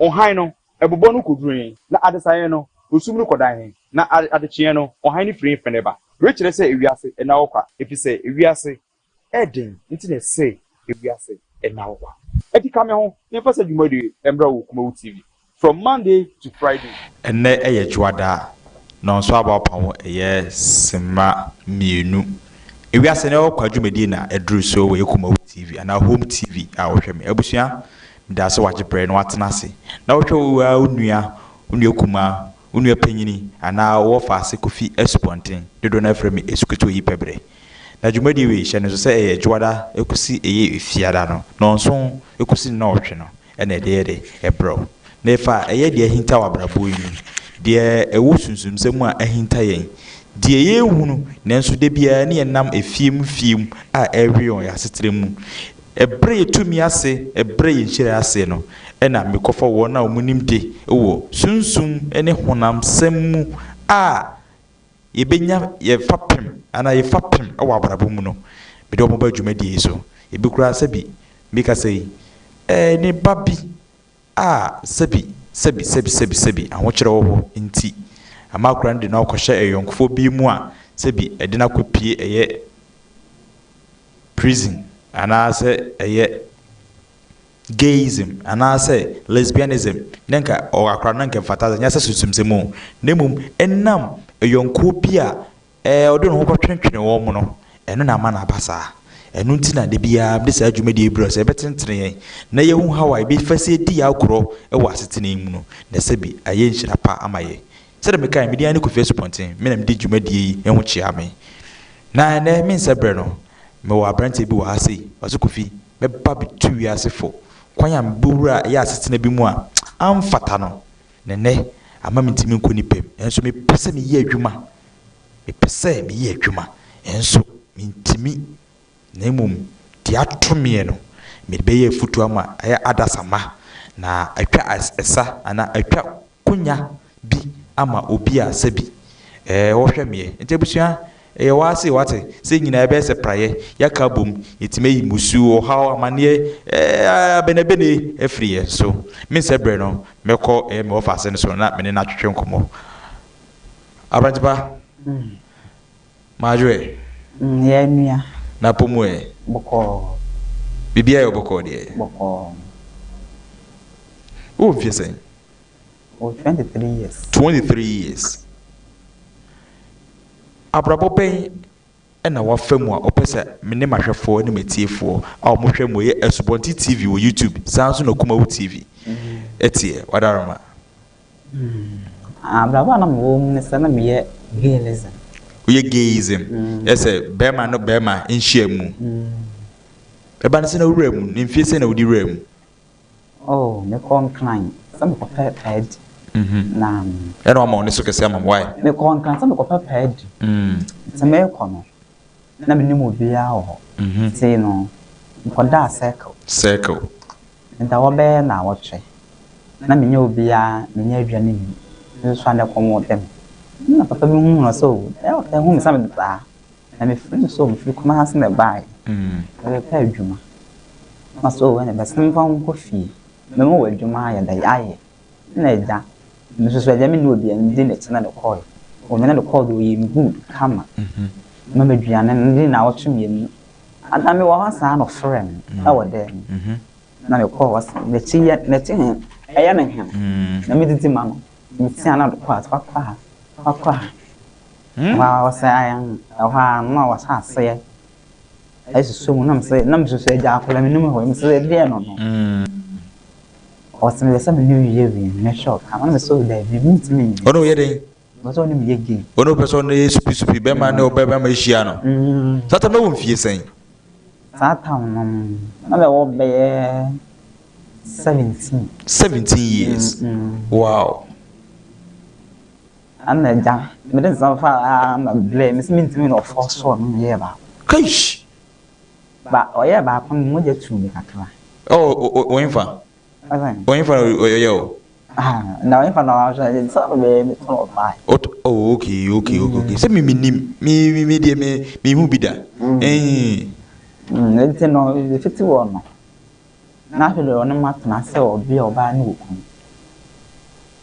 on high no ebobonu ko green na adesaye no osumru kodan na adechie no on high ni free feneba rechire say ewiase na okwa efi say ewiase eden nti na say ewiase na okwa eti kame ho nefa say dwumadi embra wo KUMAWOOD TV from Monday to Friday enne eye juada no nso abapawo eye sema mienu ewiase na okwa dwumadi na edru so we KUMAWOOD TV ana home TV a wohweme abusua mdase waje pre no atenase na wohwe onua kuma onua panyini ana wo faase kofi esponten dodo na frame esukuto yi pebre na dwumadi we hye no so say eye juada ekusi eye efiada no no nso ekusi na wohwe no ene de ebro nefa eye de ahinta wabrabo yi de ewo sunsumsem a ahinta yen de ye hunu nanso de bia ne yenam efiem a ewion ya setremu ebre yetumi ase ebre yenhyire ase no ena mekofo wo na omunimde wo sunsum ene honam semmu a yebenya ye fapem ana ye fapem awa abrabo mu no bede omo ba dwumadi so ebikura sabi meka sei ne babi a sebi ahokyere wo nti amakura ndi na okɔhye eyonkofo bi mu a sebi edina kopie eye prison ana se eye gayism ana se lesbianism nenka o akra nanka fataza nya se susumsemu nemum enam eyonko bi a odo no kɔtwentwene wo mu no eno na ma na basa enu ntina de bia de sa adwumadi ebro se betentre na yehu hawa bi fase di yakoro ewo asetene mu no na sebi aye nhyira pa amaye sede me kai media ne ko Facebook menam di dwumadi ehu chia me na na me nsebre no me wa brante bi wa ase waso kofi me ba bi tu wiasefo kwanya mbura ya asetene bi mu a amfata no ne ama mentimi nko nipem enso me pese me ye adwuma me pese me ye adwuma enso mentimi nemum ti atomie no me be ye futu ama aya adasama na atwa esa ana atwa kunya bi ama obi a sebi wohwemie entebusua wase wate se nyina ebe se praye yakabom yetime yi musu o hawo amane benebene efriye so me sebre no meko me ofase no so na me na twetwe nkomo abrantiba majwe ya nua na pomwe boko bibia yo boko de boko o fiese 23 years 23 years abrabo pen ena wafamu a opese mene mahwefo ne metiefo a omohwemo ye Esubonti TV wo YouTube sanso na KUMAWOOD TV etie wadarama abrabo na mo ne sana me ye gayism ye gayism yese bema no bema nhyiamu eba ne se na wura mu ne mfie se na wodi wura mu oh me concline some ko ped na era o ma ne so kese amam why me concline some ko ped se me ko no na me nimu bia ho ti no ko da circle nta wo be na wo twe na me nya obia me nya adwane ni so ande ko mo dem na papa mi hu no so e hu me sa me ta na me free so me free kuma has na bai e pa adwuma ma so we na be sem fa ko fi me mo adwuma ya da aye na da me so so ja me no obia ndi na tina na call o me na the call do yi good kama ma me duane ndi na wo twem yemi ada me wo ha sa no friend na wo de na me call was the chi na ti eya na hem na me titi ma no me ti ana do kwa wa wa sa ayan wa no wa sa se ai so mu na me se na me so so ja akola me no ho me se de no o se me se me new year we me shock ama me so da bi meet me ono ye den so ni me ye gay ono person no supi be ma ne oba ma hia no sata na wo mfie sen sata no na be wo be 17 years wow ana ja me den so fa na blame me meet me no for so no ye ba kaish ba o ye ba kon mo je tu me kakra o infa yo na infa na so me so ba okay se me de me hu bida nti no fiti wo no na hwele ono matna se obi oba ne okun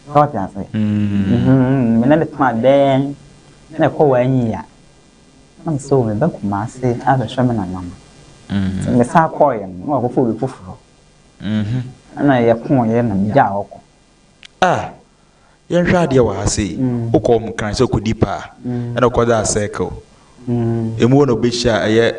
so what I say me na the time ben na ko wa nyi ya na so me ba kuma se a be hwe me na nyam me sa ko ye no ko fo bi foforo ana ye ko ye na me ja oko yen hwa de wa ase ukom kan se ko dipa na ko da circle emu no be sha ye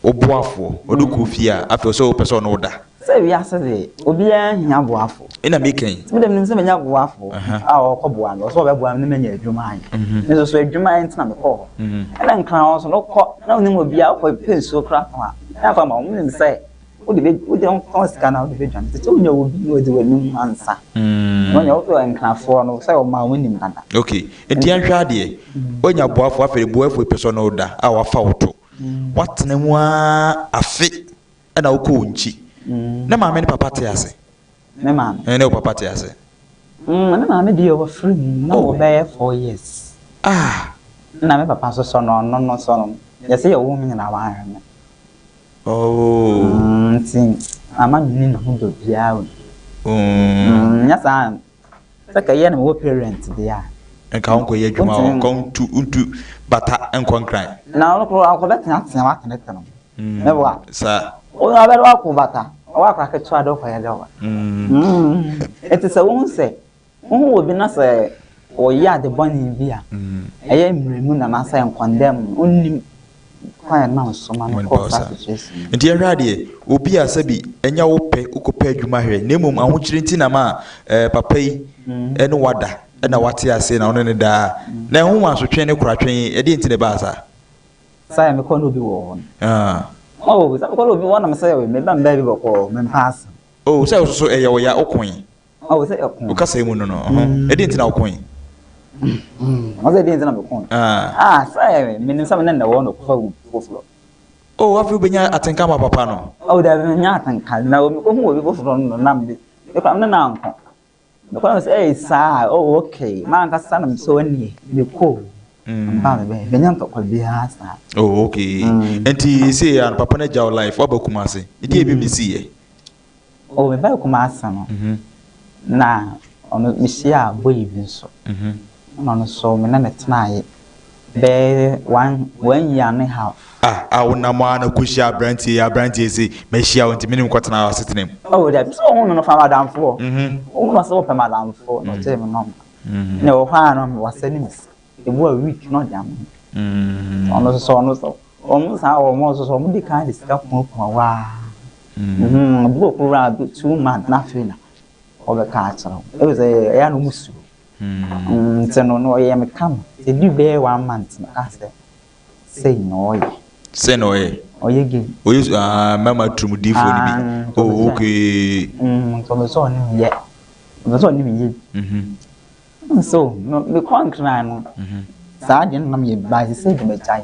obuafo oduku fia afi so person no da say we ase de obi an hia boafo ina me kan me dem nim se me nya boafo a o ko boa no so be boa me nya adwuma an me so adwuma an tina me ko na nkan so no ko na onim obi a ko penso kra kwa na fa ma onim say o de on scan out de jan te o nya obi no de wani ansa no nya o to nkan fo no say o ma onim dada okay enti an hwa de o nya boafo afere boafo person no da a wa fa woto what na mu afi na wo ko nchi na ma me ni papa te ase me ma ne o papa te ase na ma me di over free na o be 4 years na me papa so no so no ya say wo me na wa me tin ama ni na ho do bia o nya sa ka ye na wo parent dia enka onko ye dwuma o kon tu bata enkon kran na no ko akọ be tan wa tan tan me wa sa o na be wa ko bata wa kra ke twa do ko ya do wa eti se won se won obi na se o ya de boni bia eye mremu na na sa condemn onnim kwa na so ma no ko sa situation enti awrade obi asabi enya wo pe ukopa adwuma hwe nemum ahokyire nti na ma papa yi ene wada na wate ase na ono ne da na hu asotwe ne kuratwen e de nti ne ba sa me ko no bi wo oh sa ko no bi wo na me say me ba mba bi boko me pass say so e ya okon say okon o ka say mu no e de nti na okon o say de nti na me okon say me nim sa me na wo no ko foflo afi benya atenka ma papa no da benya atenka na wo ko hu obi foflo no na me e kwa me na anko me kwa say sa okay man ka sa na me so ani me ko ba me benya to ko bi ha sa okay enti say ya papa na jaw life obakum ase idi BBC ye me ba kuma asa no na ono me sia boy bi nso ono so me na netna ye be one year and a half wona ma na kushi abranti say me hia wonti minim kwatena asetenem that so ono no fa madam for ono so fa madam for no tell me no na o fa no me wasani mis e bo a week no jam ono so ono sa o mo so mo di kan disika ko wa bo ko ra 2 months na fe na o be ka atro e we say ya no musu nteno no ye me kam e di be 1 month na ka say no ye oye ge oye mama trumudifo ni bi okay so ni ye so no me kwankra no sa je na me ba se de me chai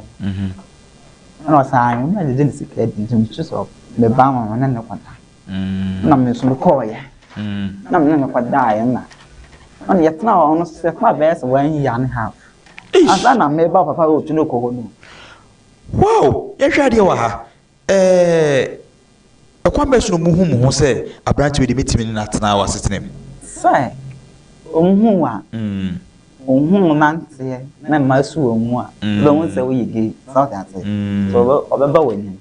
no sa me na de se ke de me chuso me ba ma na ne kwanta na me so ko ye na me ne kwada ye na on yet na on se kwa be se 1 year and a half asa na me ba papa o tuno ko no wow ye hwa de wa ha kwa be so mu hu se abranti we de metimi na tena wa setenem sai omu wa ohu nante na masu omu a be won se wo yege so that so obeba wani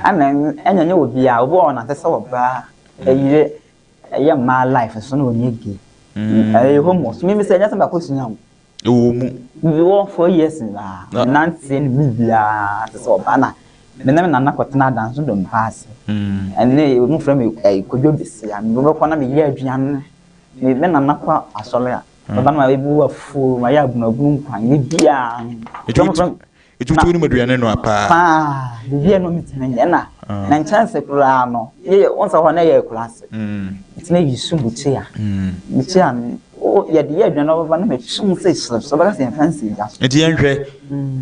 ana enya obi a obo ona se oba eye my life so no nyege homo so me say nya se ba ko sunya mu we work 4 years na nante ni bibia se oba na me na na kwatena dan so don pass ene mu fra me kodwo bisia me be ko na me ye aduan me na na kwa asole a baba na be bu afu ma ya abunabu nkwan ni bia etutu ni maduane no apa bibia no mitene na chance kura no ye onsa ho na ye class itine yisumbuti a bichi a o ye de ye no baba na me sum say so baba say fancy ja enti yenhwe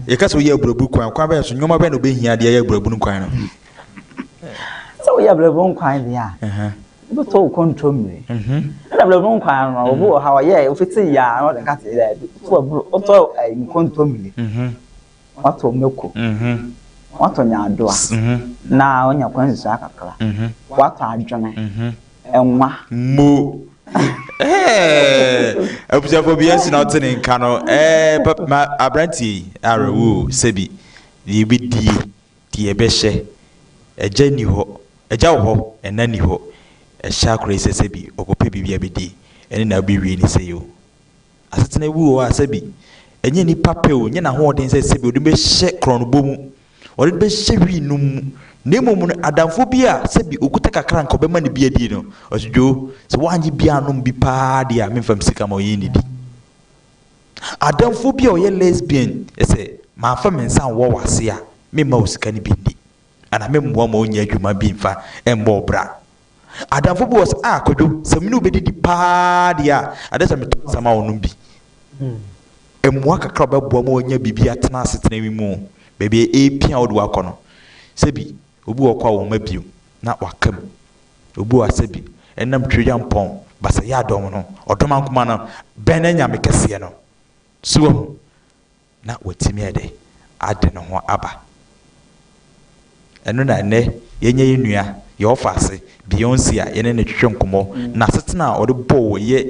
ye ka so ye aburabu kwan kwa ba so nyoma ba no be hia de ye aburabu nkwan no so ye aburabu nkwan dia bo to control me na aburabu nkwan no obo ha ye ofiti ya no de ka say that so aburu o to control me wato meko wato nyadoa na onya kwansu akakra wato adwene enwa mo Abusafo bi esi na otene nka no ma abranti arewu sebi ye bi die be hye eja ni ho eja wo ho ena ni ho ehya akora sebi okope bibia be di ene na bi wie ni seyo asetena wu o asebi enye ni papeo nye na ho odin sebi odin be hye krono bomu odin be hye wi num nemu mu adamfo bi a sebi okuta kakra nka obema ne bi adi no osjo se wanji bi anom bi pa dia memfam sika ma oyi ni di adamfo bi a oye lesbian ese ma fa mensa wo wase a memma osika ni bi ndi ana memmo ma onya adwuma bi mfa embo bra adamfo bi was akodo saminu be di pa dia adesa meto sama onum bi emmo kakra bebo ma onya bibi atena asetena wi mu bebe epia odo akono sebi obi okwa wo mabio na wakam obi asebi enam twedwa mpon basa ya dom no odom ankoma no ben anyame kese no suwo na watimi ede ade no ho aba eno na ne yenye yenua ye ofase Beyonce a yene ne twetwe nkomo na setena ode bo ye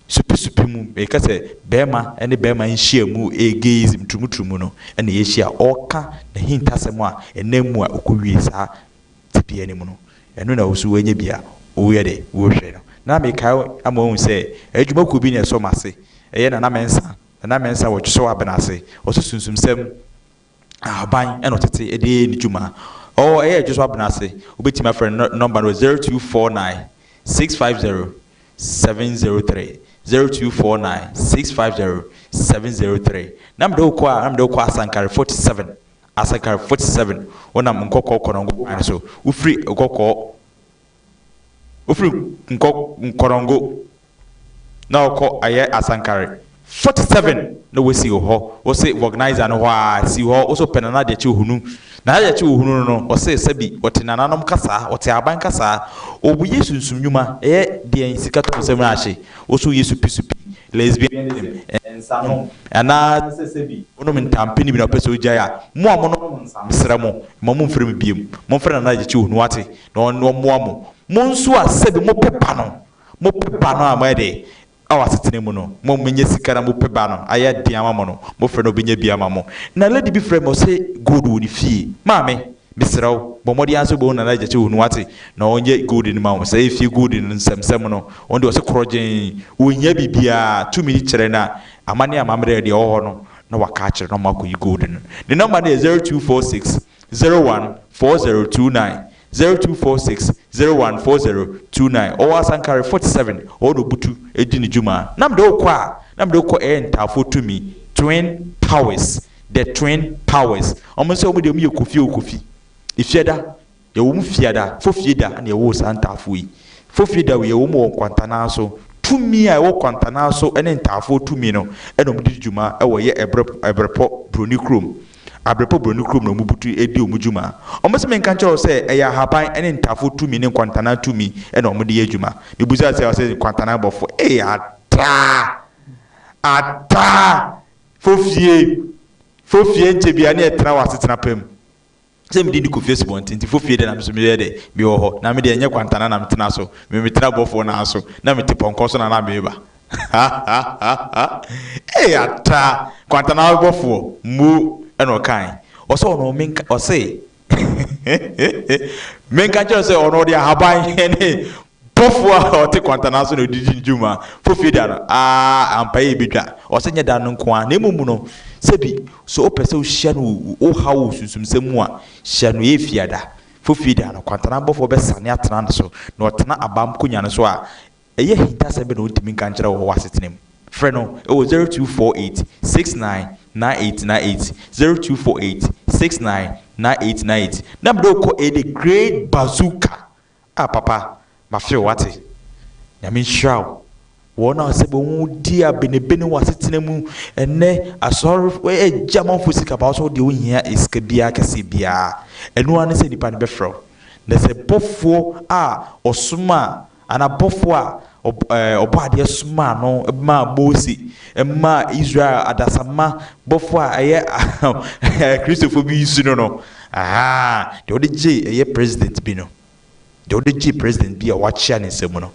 supi mu e kase bema ene bema nhia mu egeism tumutrumu no ene ye hia oka na hintasem a enemu a okowie sa tipie ne mu no eno na osu wenye bia owe de wo hwe no na me kai amon se adwuma ko bi ne so mase eye na mensa wo tso abenase osusunsum sem aban eno tete ede ni dwuma oh eye tso abenase obeti my friend number 0249 650 703 0249-650-703. Namdo kwa Asankari 47 onam nkoko korongo so ufri nkorongo na oko aye Asankari 47 no we si ho wo se organizer no ho si ho wo so penana de chi ohunu na ya chi ohunu no wo se sabi otenananom kasa ote aban kasa obu yesu nsumnwuma de sika to se mrache wo so yesu pisupi lesbianism ensano ana se sabi ono mentampini bi na pese oja ya mo amono nsra mo mfrem biem mo mfrem na ya chi ohunu ate no mo nso a sabi mo pepa no amade awasetene mu no mo menye sika na mo peba no aya diama mo no mo frɛ no benye biama mo na lady bi frɛ mo se gold woni fie maame misraw bo modi anso bo na naje che hunu wate na onye gold ni ma mo se fie gold ni nsɛmsɛm no onde o se krogen onya bibia 2 minutes kyerɛ na amane amamre de ho no na waka kyerɛ no makoyi gold no the number is 0246 014029 0246-014029 or Asankari 47 or the Butu Edini Juma. Namdo entafo to me twin powers. The twin powers. Almost over the kofi. If yada, you won't fiada, for fiada, and your was antafui. For fiada, we omo quantanaso. To me, I walk quantanaso and entafo to me no, and Juma, away a brepo brunicrum. Abrepo bronikum no mubutu edi omujuma omoso menkancho se eya haban ene ntafo tumi ne kwantana tumi ene omudi ejuma bibuza se kwantana bofo ata fofie ntebia ne etra wasetena pam se medi ko Facebook nti fofie de na mso me de bi wo ho na me de enye kwantana na mtena so me metra bofo na so na me tiponko so na meba ata kwantana bofo mu eno kan oso no menka ose menka je se ono dia haban ene pofua o te kwantana so no didi njuma fofie da no ampaye bidwa ose nye da no nko a na emumu no sebi so opese o hia no o hawo susumsemu a hia no efiada fofie da no kwantana bofo be sane atena so na otena abam konya no so a eye hita se be no ntimi nka nkyere wo wasetenem freno it was 0248699898 0248699898 namdo ko the great bazooka papa ma feel wate nyame hraw wona se bo dia benebene wasetenemu enne asor jamanfo sika ba so de ohia iska bia kase bia enu ane se nipa ne be frɔ na se bofo osuma ana bofo obade suma no ma Moses ma Israel adasama bofo aye Christopher bi su no de ode je aye president bi no de ode je president bi a wachia ne semu no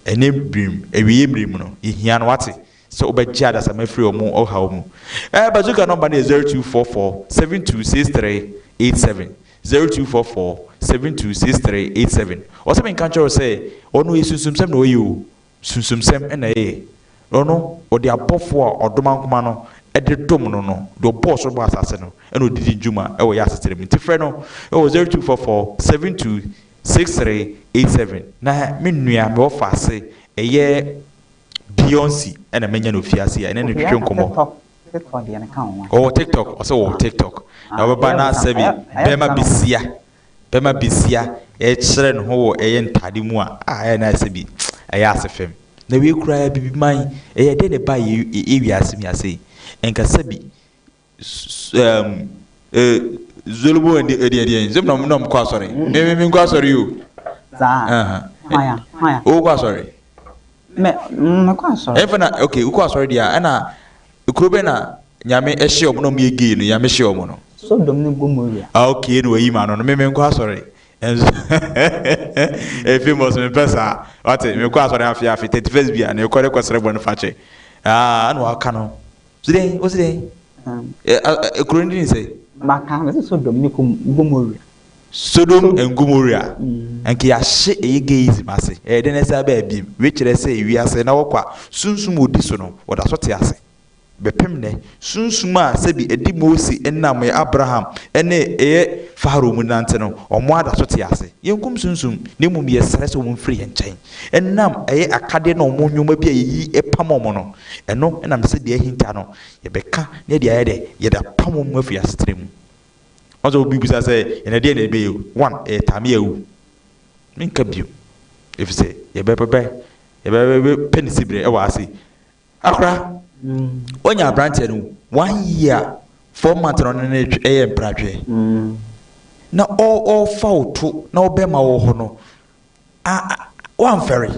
ene brim ewie brim no ehia no wate so obegya da sama free omo oha omo bazuka number na 0244 726387 0244 726387 o se men kan chero say onu esunsumsem na oyi sunsumsem na ono odi abofo a odomankoma no ede dom no do boss bo asase no eno didi njuma e wo ya asetere mi tifre no e wo 0244 726387 na menua me ofa ase eye Beyonce ena menya no fiase ya ena no twetwe nkomo TikTok also TikTok na baba na asabi bema bisia e kire no ho eye ntade mu a na asabi eye asefem na we kura bibi man eye de ne ba ye wiase mi ase enka sabi zulubo edi zem na mo kwa sorry me kwa sorry you haya o kwa sorry me kwa sorry efena okay u kwa sorry dia na ukrobe na nyame ehye omo no me egi no nyame hye omo no so dom ne gomoria okay no yi ma no me kwa sorry famous me pesa wate me kwa sorry afia 31st bia na ekore kwesere bon fache anu aka no zide o zide ekro ndi ni say maka me so dom ne gomoria Sodom and Gomorrah enke ya hye eyegeizi mase de na sa ba biem we kire se ewiase na wokwa sunsum odi so no woda so te ase bepem ne sunsum a se bi edi Mose enam Abraham ene eye Faro mu nante no omo ada so te ase yenkum sunsum ne mum ye sere so mum free enchen enam eye akade na omo nwoma bi ayi epam omo no eno enam se de ahinta no ye beka ne de aye de ye da pam omo afi asetrem also bibusa say ene de na be one time you minka bio if say ye be penisibre e wa ase akra onya branch no 1 year 4 months no na e mpratwe na all fault na obe ma wo ho no one ferry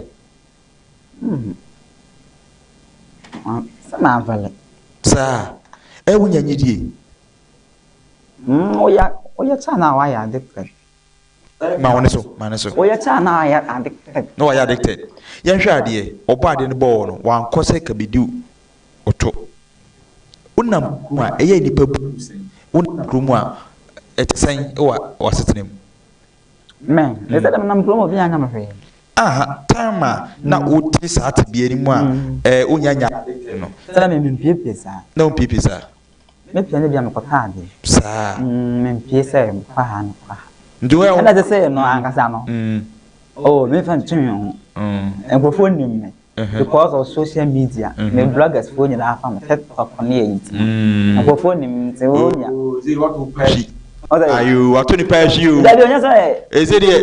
sama vale sa e wunya nyidie oya chana wa ya addicted ma woni so oya chana ya addicted no ya addicted yen hwe ade obo ade ne bo no wan kose ka bidiu oto unam ma eye nipa bu unam kromu a etsen wa setenem men ese dem nam kromu bi anya mafwe time na oti saat bi ani mu a onyanya no sala me mpie sa na mpie sa me piano bia me kotade sa me mpie sa kwa han kwa nduwe ana de say no ankasa no oh me fan tun enkrofo nim me because of social media me bloggers phone na afa me TikTok na yiti enkrofo nim te onya ayu watoni pass you da bi onya say ezedie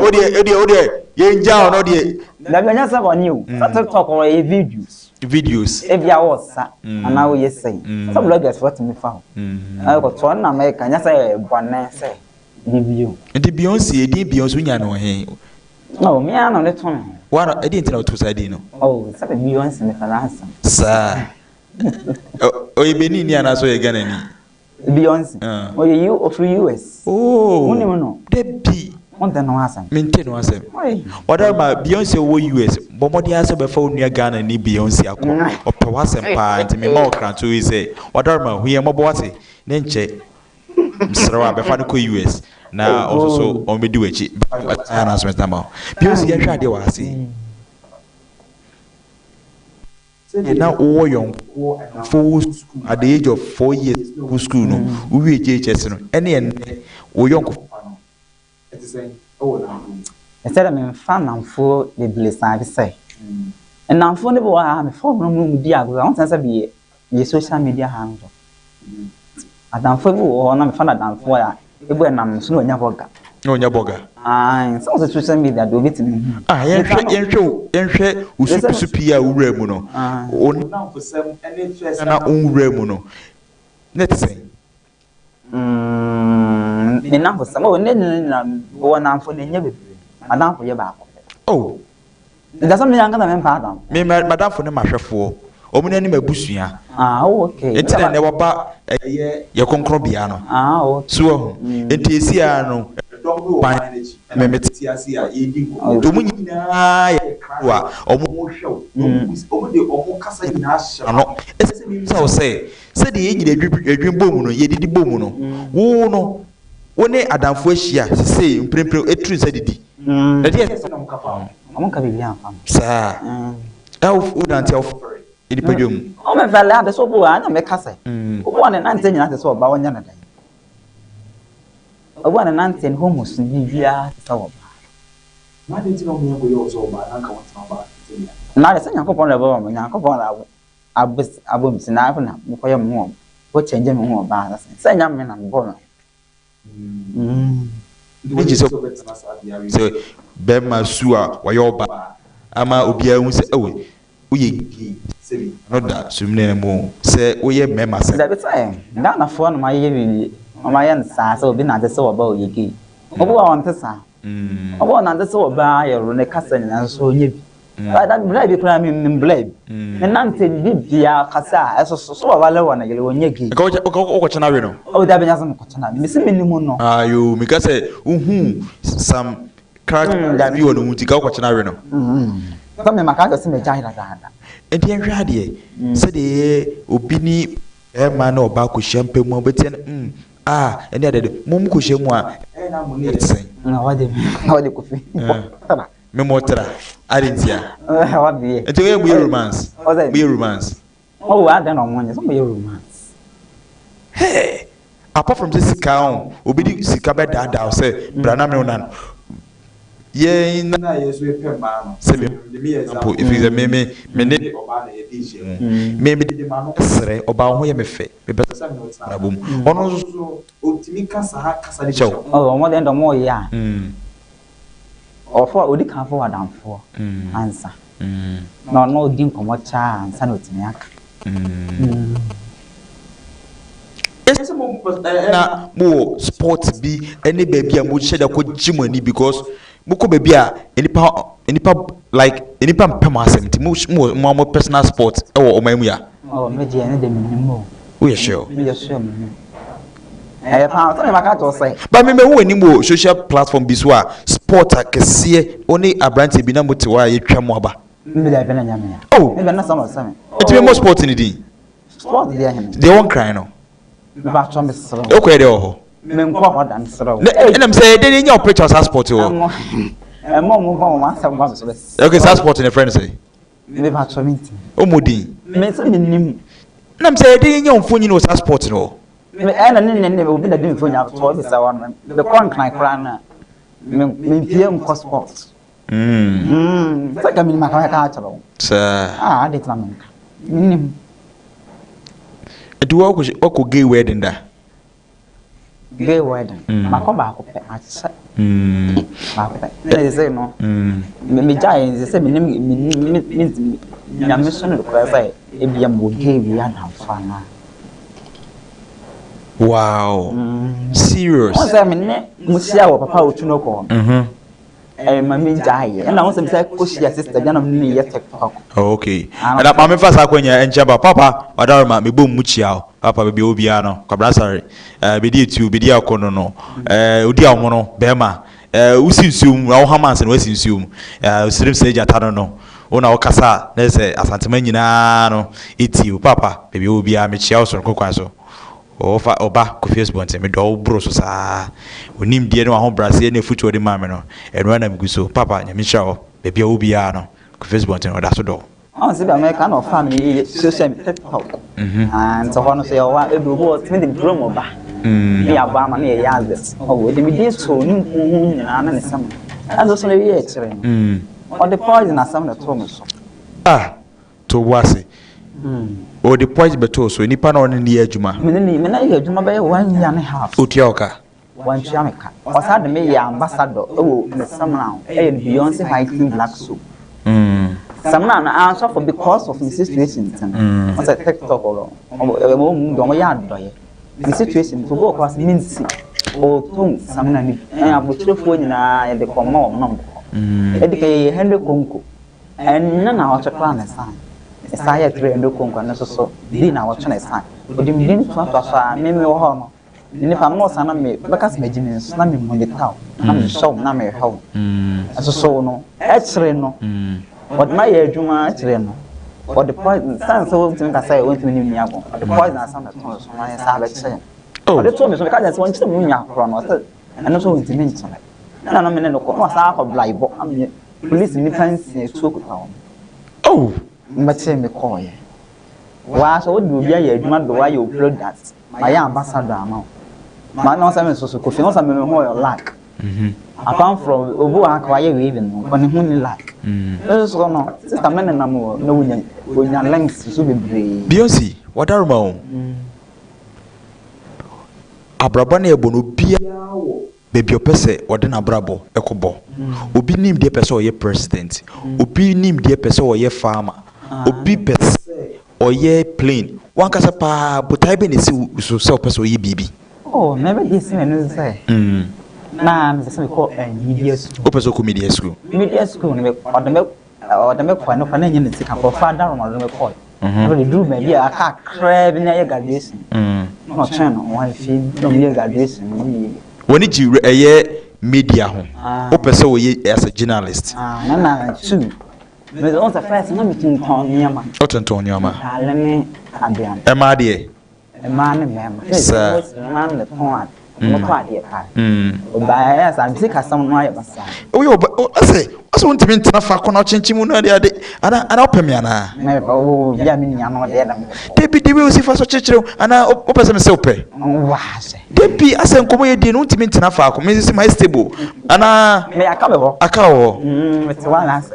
odi ye nja no de da bi onya say on you TikTok or videos e bia wosa ana wo yesay some bloggers what me fa I go to na me kan say bonna say video ndi Beyonce nya no he no me ana le ton wana edi ntina to side no oh say Beyonce me faransa sa o ibeni ni ana so ye Ghana ni Beyonce o ye you of US woni no debi on the no asem maintain no asem wada ma Beyonce wo US bomodi ase be fa onua Ghana ni Beyonce akọ ope wasem pa nti me ma okranto we say wada ma huye mobo wase ne nche msrawa be fa no ko US na also on me do echi announcement ama Beyonce ya hwa de wase na wo yon for at the age of 4 years school no we JHS no ene wo yon ese me fan namfo de blesa bi say namfo ne bo ha me form no mu di ago I want to say be social media handle adamfo bi wo na me fan adamfo ya ebo nam so no nya boga so social media do bit me yenhwe usupi a wura mu no oni namfo sem ene twese na onwura mu no net say me namfo sem o ne na wo namfo ne nya bebre madamfo ye ba oh da some yanga na me pa adam me madamfo ne mahwefo omune ni mabusua okay enti na ne woba ye konkro bia no okay so enti esia no memetiasia yedi to munyina ye krawa omo hwew omo de omo kasa nyina hye no ese mi se de yegyina adwin bomu no yedidi bomu no wo no wone adamfo ahia sese mprempre etru se didi na de se no mkafa omo ka bibia afam sa elf udanti elf idi pedwom o me vale ade so bo anya me kasa wo ne nante nyina te so ba wonya na dan obo na nante ne homus ni bia te so ba na de ti no mo ko yo so ba na ka won ba na de se Nyankopon le ba mo Nyankopon la abom sina afa na mo koye mo wo change me ho ba se nya me na bo no so bema suwa wayoba ama obia hu se ewe uye sebi no da sumne mo se uye mema se da betay da na fo no ma ye bi ma ye nsa se obi na de se oba oye gi obo wa won tesa obo na de se oba ye ro ne kasa nyina so onye bi da bla bi kra mi bla bi ne nante bi bia kasa eso so oba le wona ye onye gi ko chana we no o da benya sam ko chana mi se menimu no ayo mi ka se uhu sam character da bi wona muti ka ko chana we no so me maka se me jahira da enti enhwe ade se de obi ni ma na oba ko hyampe mu obeti eni ade mum ko hyemu a na mo ni sen na wade ko fi me motra adentia wade enti we be romance be romance oh I don't know money so be romance hey apart from this sika obi di sika be da say brana me una ye na yesu e pemba no se me example if is a me ne oba na ye di je me di ma no sere oba ho ye me fe me be sa me na bom ono so optimi kasa ha kasa di chew oh mo den do mo ya ofo odi kan fo wadamfo answer no di nkomo cha answer no timi aka ese mo na mo sport bi any baby a mo sheda ko jimani because muko baby a enipa like enipa mpem asem ti mo personal sport e wo omamu ya oh me je ne de minimo we are sure me je sure me pa so me maka to say ba me wo ani mo social platform bi so a sport akese oni abrante bi na mo te wa ye twa mo aba me da be na nyame ya oh me be na some some eti mo sport ni din sport de ya nyame they won't cry no me ba twa me so okay de ho me nko ho dan so and I'm say they nya operate as sport o mo ko ma sa mo so okay sport in a friend say me ba twa me tin o modin me so me nim and I'm say they nya onfonyi no sport no me ana ne obi da dim fonya to be sa wan the con kan kra na me pm ko sport saka mi maka ka chalo sa de tla men nim do ko gay wedding da gay wedding mako ba ko pe acha ba ko pe ne say no me jai say me nim nyame so no ko say e bia mo gay wi ana fa na wow serious o say me ne musia wo papa otu no ko mami jai na won say ko shia sister jana me ye TikTok okay and ma me fa sa kwanya enchamba papa wadarma me bom mu chia papa be obi ano kwabra sorry be di etu be di akono no odi awono bema usinsium wo hamanse no wasinsium usirim se jata no ona okasa na se asantema nyina no eti papa be obi a me chia osoro kokwan so ofa oba ko Facebook nteme do bro so sa onim die no ho brase na futu odi mame no eno na miguso papa nyame hia o be bia obi a no ko Facebook nteme da so do on se be America no family social media TikTok and so hono se wa e do bo timi de promo ba ya ba ma na ye yazes o we de mi dey so ni nku nyina na ne sam aso so na ye kire o de poison na sam na to me so to wase o the point beto so nipa na on ne adwuma me na ye adwuma be 1 year and a half otioka wan chiameka o sa de me ya ambassador e wo ne sam now e Beyonce fighting black soap some na answer for because of the situation on the TikTok or mo ya doye the situation to go across means o ton some na ni abotire nyina ye de koma o no e de ke Henry Konko en na o chekwa na san saya 300 Konko na so di na o chena san o di midin to afa me wo ho no nipa no sana me bekas me gine na me mo detail na me show na me how so no e kire no what my adwuma e kire no what the poison san so tin ka say won tin ni ago the poison na san to so na sa ba kire oh the to me so ka say won tin mu nya kro no so ana so won tin ni kire na no me ne no ko no sa ko blaibo am police ni fancy to ko ta oh mbache me ko ye wa so do bia ye adwuma do wa ye product my ambassador amount ma no say me so ko fi no say me ho your lack apart from obu aka ye we even no ni hu ni lack so no sister me na mo no wonya links so bebre Beyonce wadaruma o abraba na ebono bia wo baby opese wode na brabo ekobo obi nim de pese oye president obi nim de pese oye farmer obi pese oye plain wan kasa pa botai be ne si so pese oye bibi oh never this me say na me say ko media school o pese ko media school ne odeme kwa no na nyine sika ko father no me ko no dey do me dia aka crab na ye graduation no channel one film no me graduation woni ji eye media ho o pese oye as a journalist na two me on the first na me tin ton nyama o ton nyama ale me abian e ma de e ma ne me sir man le ton mo kwa de ka o ba ya sa me ka sam no aye basa o yo ase won timi ntena fa kono chenchimu no de ana opemi ana me ba o bia me nya no de na debi we osi fa so chechire ana o pese me se ope wa se debi ase nkomo ye di no ntimi ntena fa ko me se my stable ana me aka be ho me te wa na se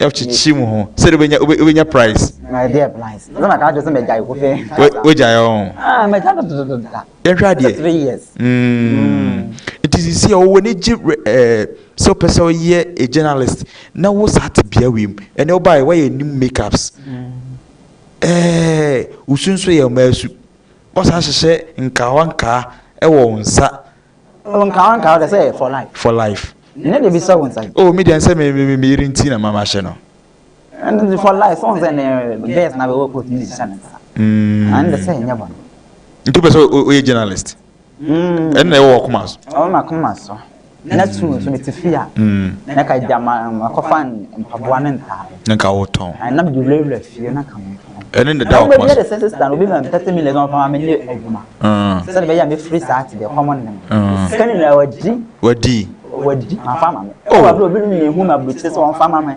ya chichimu ho se de benya price my dear price no na ka just me jai ko fe we jai on me ta do ya hwa de 3 years it is see o woni ji so person ye a journalist na wo sat bia wim ene o bai why nim makeups usunso ye masu o sa hye nkawanka e wo nsa nkawanka o say for life ne dey be so one side oh media say me irinti na mama hye no and for life so say guys na be work with this channel and the say nyaba nti person o ye journalist na e wo komaso o ma komaso na tu so metifia na ka jama makofan mpaboa ne nta na ka woton na be lele fie na ka ene ne da o komaso the census stand obi ma 30 million on fama me ne adwuma so be ya me free start de common name scan na wadi afama me o wa bro bi me hu na bruche so on fama me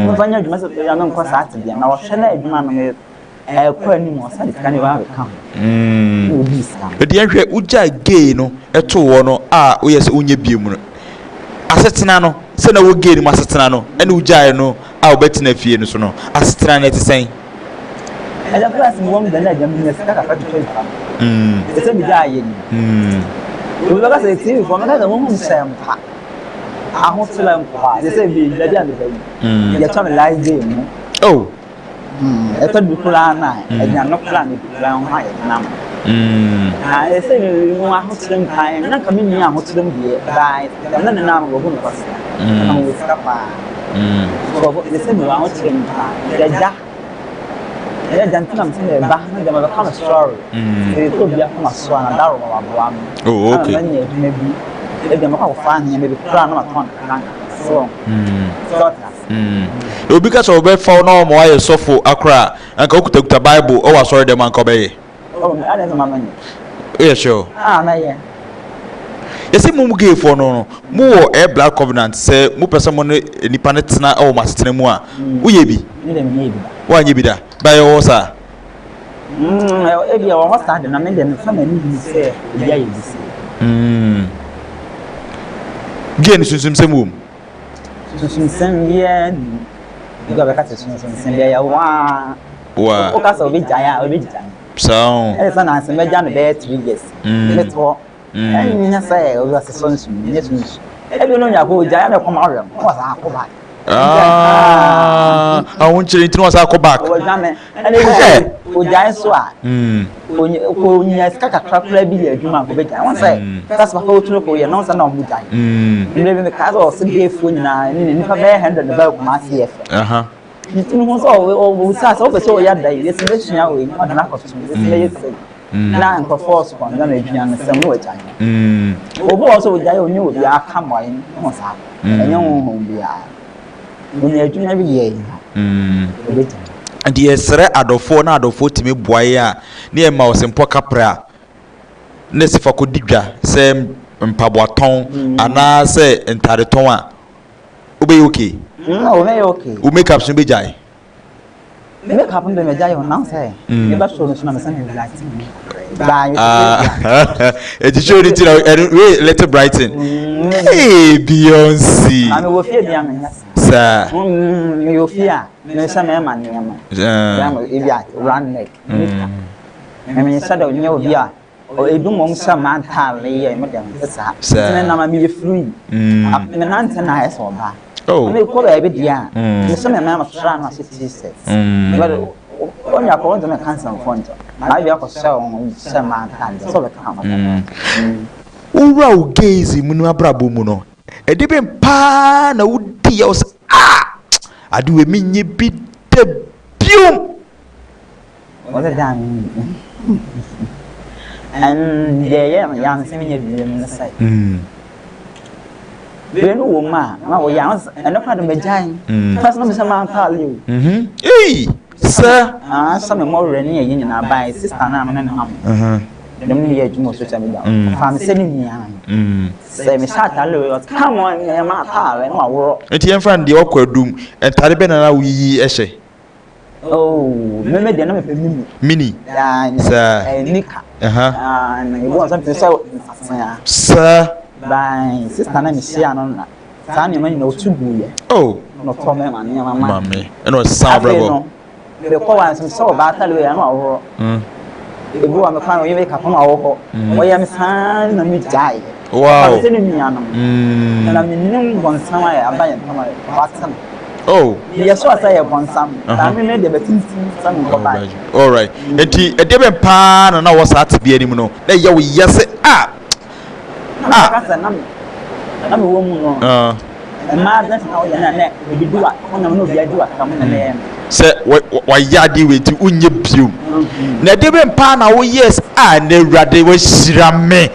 mo fanya adwuma so ya me nko start de na wo hwe na adwuma no me kwa ni mo sa de scan wa be kam obi scan e de hwe uja gay no eto wo no a o yes onye biemu no asetena no se na wo gay ni mo asetena no ene uja no a wo betina fie no so no asetena na etisen ela plus mo mo da jam ni sika ka fa to se bi da ye ni o ba ka se ti fo na da mo mo sem pa a ho tsela mo pa se bi da dia da ya tama live day mo oh eto du kula na enya no kula ni kula ho ha ya na se mo a ho tsem pa na ka mi ni a ho tsem bi bai da na na mo go no pas na mo sika pa so se mo a ho tsem pa da ya jantina mtende ba na jama ba kama story to bia kama swana daro ma bwa am oh okay na nye bi e jama ka fa nya me bi kra na ma ton kan so obi ka so be fa na mo aye sofo akra anka okuta bible o wa sorry dem anka be oh ana ma manye yeah sure na ye yesi mu gay for no mu wo e black covenant say mu pese mo nipa ne tena o ma setena mu a wo ye bi ni dem ye bi wa nye bi da ba ye wo sa e bi wa sta de na me dem fa mani bi se e ya ye bi se gay ni sunsum sem wo sunsum sem ye ni ga be ka sunsum sem ya wa o ka so bi jaya so e sa na se me ja no be 3 years me to nya say o ga sunsum ni sunsum e bi no nya ko jaya me ko ma rem o sa ko ba I want you to know what's back. O jai so a o nya ska kakra kra bi ya adwuma ko be jai won say that's what ho tro ko ye no say na o jai ni be ka so se be fu na ni fa be 100 ba ko ma cf ni tinu ho so o sa so be so ya dai yes be sua o ma na ko so yes be yes na nkrofo so kon na aduan no sem no agyan obo also agyan oni obi aka moy no sa enye ho bia oni aduan bi ye and yesre adofo na adofo timi boaye a na e ma osempo kapra na sifa ko digwa se mpaboaton ana se ntare ton a obe okay okay o make up so be jai make up ndo me jai on say e ba so no so na me say me like e ti show it we let brighten hey Beyonce ami wo fie bia me sa me yo fie a me say me ma ne ma ya mo e bia run neck me say da onye obi a o edumom sa man tale ye me dem sa na ma me free me nante na e so ba oh me ko ba be dia me say me ma tra na 66 onya ko ndo me cancer font na bia ko sa man tale so be kama ura o gaze mu no abrabo mu no e de be pa na wudi ya ade we menye bi de biom wala dan and yeah se menye bi me say be no wo ma wo ya and fa do me jan first no me say man tale you eh sir some more reni e nyina bai sister na me na am dem ni ye jumo social media fa me se ni mia say me start allo come on me ma tale no aworo enti en friend de okwadum entare be na wuyi ehye oh me de na me pe mini sir nika na e bo something sir bye sister na me share no na sa ni man na otubu ye oh no to me ma ni mama me e no sound bravo be ko wa so ba tale ya no aworo ebi wa me kwa no yeme ka pama wo ho wo yem san na mi jai wow se ni mi ano na mi nim bonsam ya abaye pama watan oh ye so asa ye bonsam na mi me de betintin san ko ba all right enti e de be pa na wo sa ate bia ni mu no na ye wo yese ka sa na mi wo mu no ma da na wo ya na na bi duwa ona no bi aduwa ka mo na na se wa yadi we ti unye biom na de be mpa na wo yes na urade wo shira me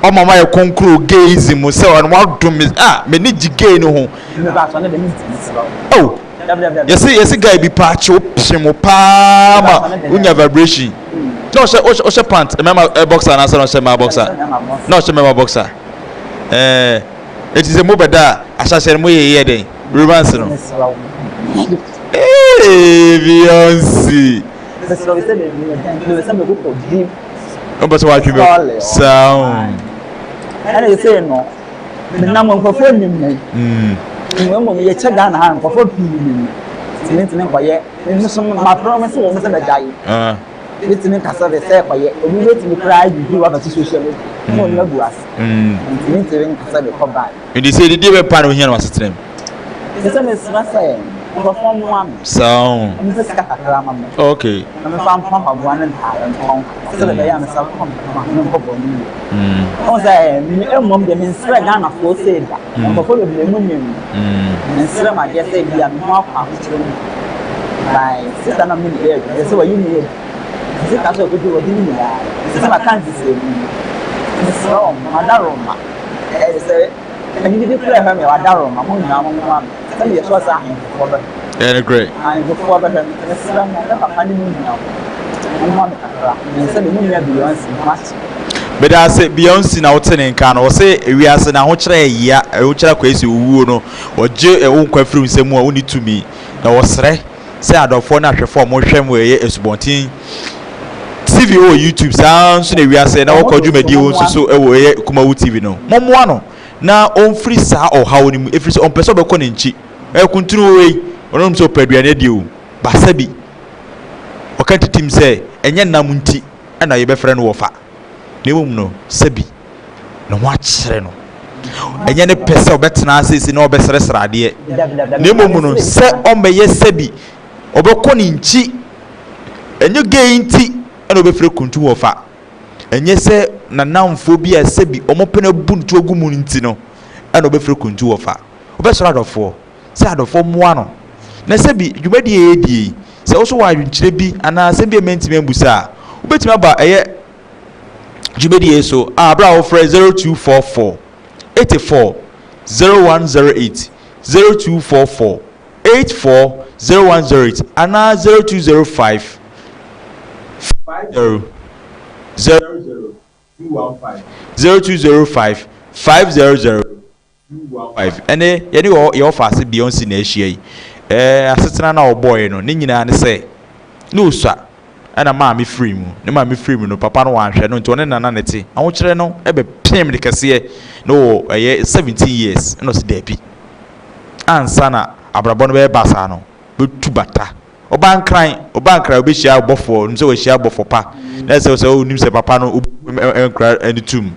o mama ye konkro gaism se on wa dum me ni jigay no ho me ba so na de mi oh yes guy bi pa cho pimo pa ma unya vibration no she pant remember boxer na so no she ma boxer no she ma boxer it is a mobeda asase mo ye den romance no hey Beyonce but what you sound and you say no the number for phone mo ye che ga na han ko fo pi ni ko ye ni so ma promise wo me se na dai ni kasa be se ko ye obi be cry bi wa ba social media mo na bu as ni kasa be ko ba you say the dey pa no here no asetrem se me say perform one sound okay I'm from one and talent so that I am self on say mom dem insre ga na for say that for the moon insre ma get say bia me ma kwa by sister na me there so you need this ka so go do ni ya sister ma kan say me so madaroma say and you dey play her me madaroma mo na mo tell you so say and great and before but Islam na papa ni mu na mo akara ni say mu ya Beyonce match but I say Beyonce na wote nka na wo say ewiase na ho kire ya ho kire kwesi owuo no oje e wo kwa firim semu a woni tumi na wo sere say adofo na hwefo mo hwem we ye esubontin TV o YouTube sounds na ewiase na wo kodwumadi wo nsuso e wo ye KUMAWOOD TV no momoa no na on free sa o hawo ni mu efiri so on pese obekọ ne nchi e kuntunu we onom so paduane die o basabi o kan titim say enye nam nti na ye be frɛ no wofa na emum no sabi na ho akyere no enye ne pese obetena asisi na obesresra de na emum no se o meye sabi obekɔ ne nchi enye gay nti na obefrɛ kuntu wofa enye se na namfo bi a sabi omopena buntu ogumu nti no na obefrɛ kuntu wofa obesra adofo se adofo moa no na sabi dwumadi edie se wo so wa adwinkyire bi ana se bi mentime mbusa obetime aba eye dwumadi so abra wo frɛ 0244 84 0108 0244 84 0108 ana 0205 50 0205 500 215 ene yɛde yɛ offer ase Beyonce na ahyia yi asetena na ɔbɔe no ne nyinaa ne sɛ ne osua ana maame free mu ne maame free mu no papa no wanhwɛ no nti ɔne nana ne te ahokyerɛ no ebe pem de kɛseɛ no ɛyɛ 17 years no se dabi ansa na abrabɔ no bɛyɛ basa no betu bata obankran obɛhyia abɔfoɔ nim sɛ wɔhyia abɔfoɔ pa na sɛ onim sɛ papa no nkra ani tum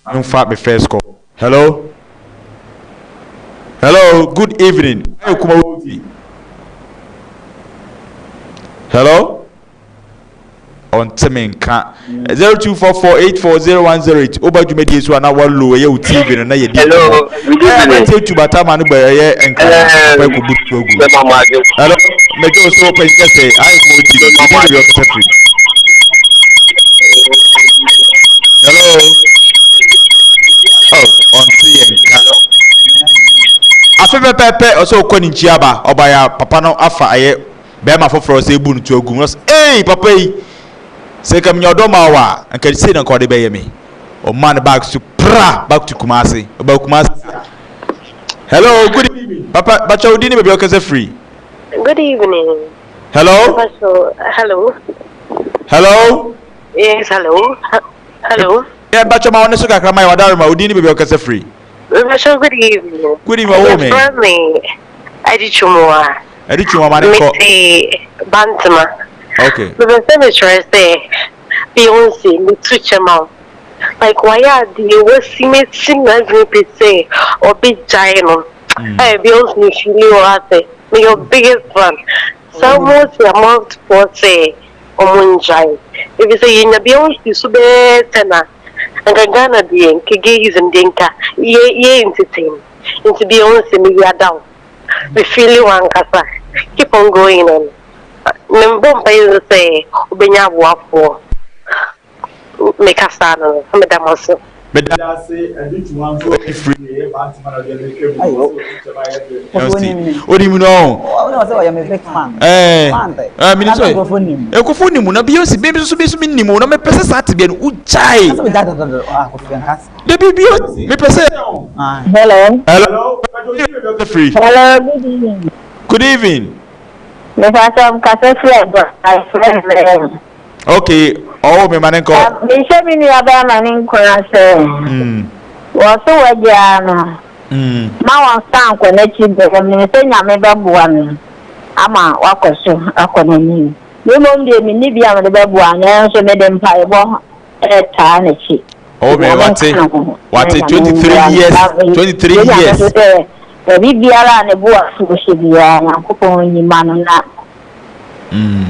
mfa me first call. Hello, good evening. KUMAWOOD. Hello, on Temenka 0244840108 oba dwumadi so na wallo ye TV no na ye di. Hello, good evening. Take to batama no ye enkra pa ko butu ogu. Hello, me go so pa say I KUMAWOOD be your secretary. Hello. Oh, on Temenka. Afa pepe oso ko ni nchiaba obaya papa no afa aye be ma foforo se ebu ntu ogu. Hey papa yi se kam nyodo ma wa anka se na ko de be ye me o man back to Kumasi oba Kumasi. Hello, good evening papa bacha odini be okase free. Good evening. Hello. Hello. Yes, hello. Yeah, bacha ma oneso kakra mai wadaro ma odini be okase free. Bacha, good evening. Good evening wo me. Adi Chumwa mane ko. Bantama. Okay. The cemetery say Beyonce me twitch mouth. Like why are the worst sing as me say or big giant. Hey Beyonce me feel you are your biggest fan. So much amount for say omunjai. If you say in Beyonce so better Gana being Kigizim Dinka, ye entertain. Into Beyonce, we are down. We feel you one casa. Keep on going on. Membom pay say, Ubenya Wapo. Make us stand on Madame also. But I say, I need to want to be free. What do you know? I am a big fan. I mean, so you phone him. Na Beyonce, baby, so be minimum. Na me pesa sati bien uchai. The Beyonce, me pesa. Hello. Free. Hello, good evening. Good evening. Me fasam kase friend. I friend. Okay. Oh, me manenko. Me shebi ni aba manenko na se. Wo so wagia no. Ma wan stand ko na chi be me se nyame be boa me. Ama wakoso akonani. Me mom de me ni bia me be boa na so me de mpa ebo ta na chi. Oh, me what 23 years. 23 years. Bi biara na boa so she bia na kopon ni manu na.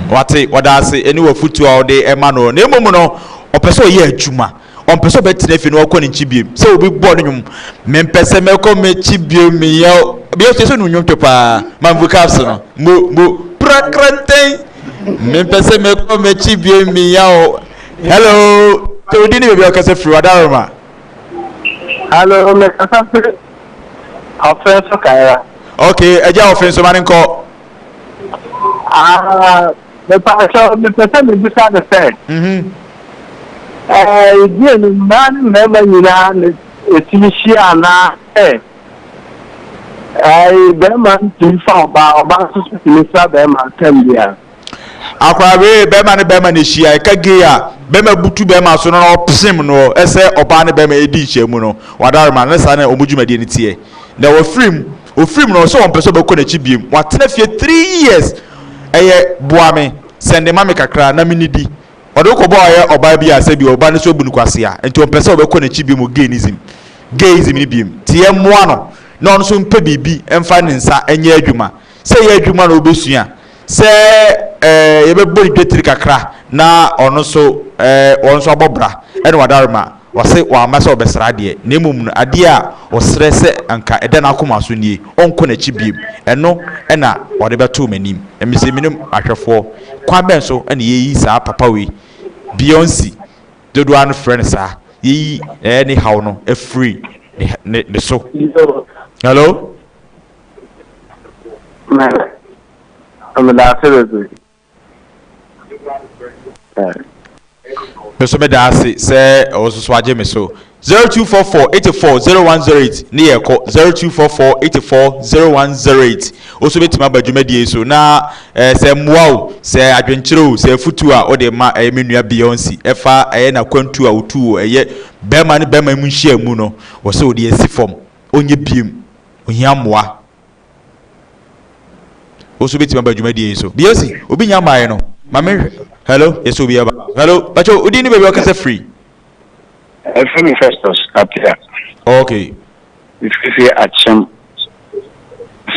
What I say anywhere foot all day emano ne mum no opeso ye adwuma onpeso betene fi no akọ ne chibiem se obi bo no mempese meko me chibiem me ye bi o so no nwom pepa manvukas no mo prakrante mempese meko me chibiem me ye. Hello to di ni be okase free wadaroma. Hello me kasa free offense kaira. Okay eja offense man nko. The person is beside the fair. Again, man, never you know, it's Michiana. I Berman to found about Mr. Berman, Cambia. Aquawe, Berman is she, I Kagia, Bema Butu Bema, so no Psim, no, Esse, Obana Bema Ediche, Muno, Wadarman, let's say, Omujuma Dinity. There were film, no, so on Peso Conechibim, what 3 years. Eye boame sende mame kakra na minidi odoko bo aye oba bia asabi oba ne so bunu kwase a enti ompese obekọ na chibi mu gayism ni biem tie moa no na on so mpa bibi emfa ne nsa enye adwuma se ye adwuma na obesua se ye bebo dwetiri kakra na ono so abobra ene wadarma wase wa amasa obesra de na emum no ade a osre se anka ede na akoma so nie onko na chibiem eno ena wode beto manim emise minim ahwefo kwa ben so ene yeyi sa papa we Beyonce dodo an friend sa yi anyhow no a free ne so hello I'm the me so me da say o so aje me so 0244840108 ne ye ko 0244840108 also betima badwumadie so na say mwoa say adwenkyere say futu a o de ma menua Beyonce efa na kwantu a otu eye bema ne bema mu nhia mu no wo se o de esi form onye biem ohia mwoa also betima badwumadie so Beyonce obi nya mai no mame hello yes obi aba hello pacho odi ni baby o kasa free Femi Festus up here. Okay. If you at some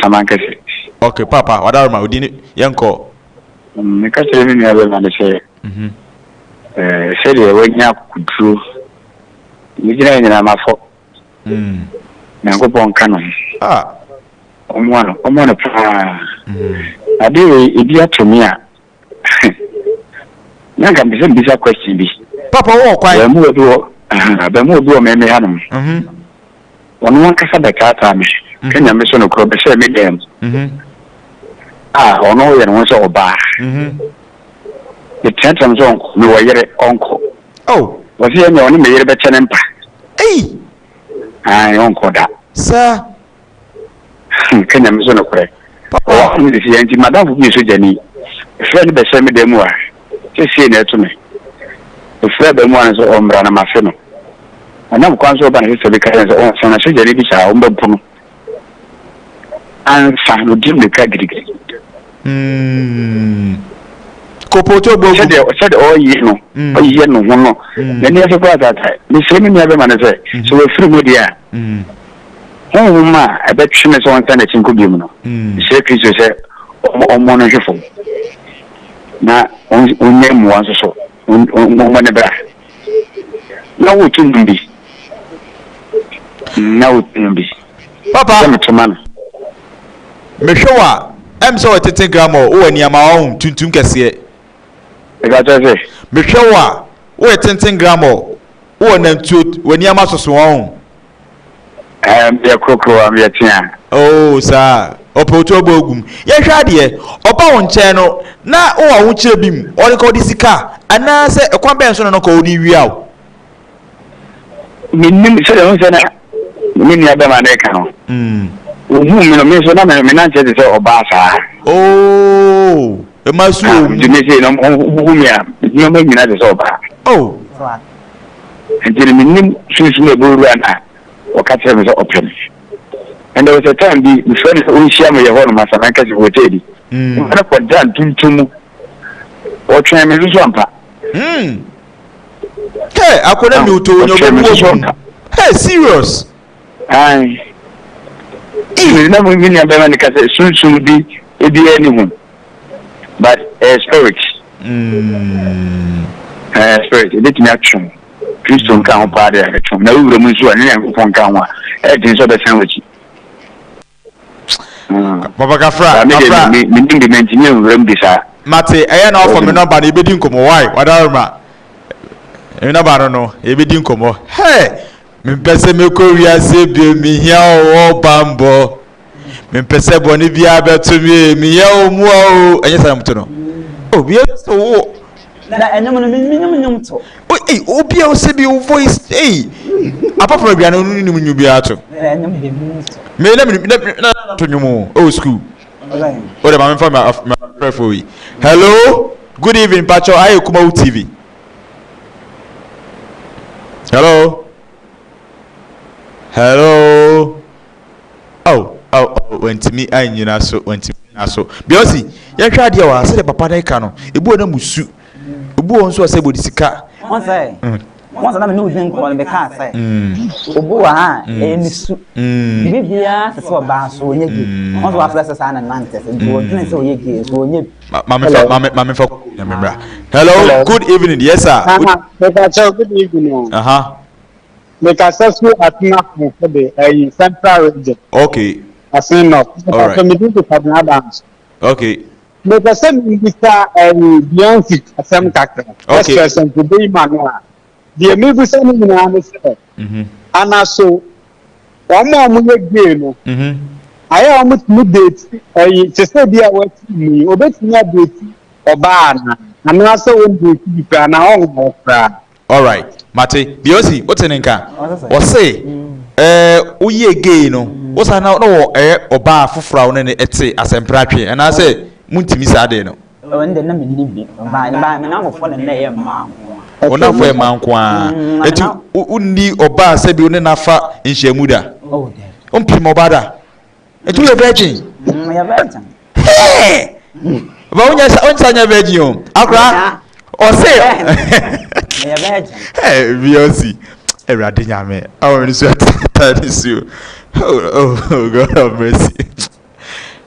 Samankasi. Okay, Papa, what are my dinner? Yanko. Because I didn't have a say. Said you went up through. You didn't have my fault. Nango Canon. Ah. I'm one of I do idiot to me. Nanga be some bizarre question. Papa, walk quiet. Abemu obi o meme hanom ono wan kasa da kata me kenya me so no kro be se me dem ono ye no so oba the tentam so me wo yere onko wo se me ono me yere be chene mpa onko da sa kenya me so no kre o me di yanti madam fu bi so jani fe ni be se me dem wa ke sie na etu me fe be mu an so omra na mafe no anam kwan so ba na se be kan so on na so jeri bi cha o mbabu no an fa no dim ne ka gidigidi kopoto bo said o yi no o yi no ho no na ne so kwa tata me se me be ma na se so we free mo dia ma e be twene so on na chinko bi mu no se kristo se o mo no hwefo na on nyem wan so on ne bra na wo tumbi Papa me hwewa em so 30 gram o wani ama o tuntum kese e ga tse me hwewa o 30 gram o na ntu wani ama soso o ya krokro am ya tia oh sa opoto bogum ye hwa de oba won che no na o wo kire bim o le ko di sika ana se ekwan ben so no ko di wi aw minnim se de se na minni aba ma na ka no mi no mi so na me na che se oba sa oh e ma su di me se no mi a ni ma mi na de se oba oh ndi minnim su me buru ana o ka che me se open. And there was a time the friend who share me your home, Masamankas hotel. I put down tuntum or try me to jump. Hey, I couldn't do to hey, serious. Even never mean a Bevanica soon be anyone, but a spirit. Spirit, it didn't action. Christian count party action. No, the Musu and Yankon Kawa, edges of the sandwich. Papa Kafra, the engineer room bisa. Mate, I know from nobody bidding come why, whatever. You never know, a bidding come. Hey, me pese me korea se bi mi hia o bambo. Me pese boni bia be to me hia o mu o. Enye sa mto no. Oh, bia so na enyam no minimum to. Oh, obi o se bi o voice. Hey. Apart from bia no nyu bia to. Enyam be minimum. Me na to nyumo. Oh, school. Okay. Oh, the man from my for we. Hello. Good evening, Pacho. I KUMAWOOD TV. Hello. Hello. Oh, went to me. I knew so. Went to me so. Beyonce, you tried your answer. The papa they cano. Ebu na musu. Ebu onso ase bodi sika. Once na me no din ko le be ka say. Obu wa ha e nisu. Bibia se so ba so onye gi. Once wa fresh sa na nante se do din se onye gi so onye. Mama for remember. Hello, good evening. Yes sir. Good evening. Make a successful attack for the central region. Okay. I say no. All right. Okay. Make a send Mr. Beyonce a some character. Okay. To be manual. deɛ mebusa no nyinaa ne sɛ anaso wɔn a wɔyɛ gay no ayɛ a wɔtumi date ɛyi te sɛ bi a wɔati mu yi obetumi adate ɔbaa anaasɛ wɔn date bi paa na ɔnwɔ koraa. Alright, Mate, Biosi, what's in Nka? Or say, Uye gay no, what's I now know or bar for frown and etse as a pratry, and I say, Muntimisade no. When the name is by now for the name, or not for a man qua. Et you undi or bar said you nafa in Shemuda. Oh, Mobada. And you a virgin. Hey! But when you're virgin, Akra or say. Hey, Biosi. Everybody, I want to say that is you. Oh, God have mercy.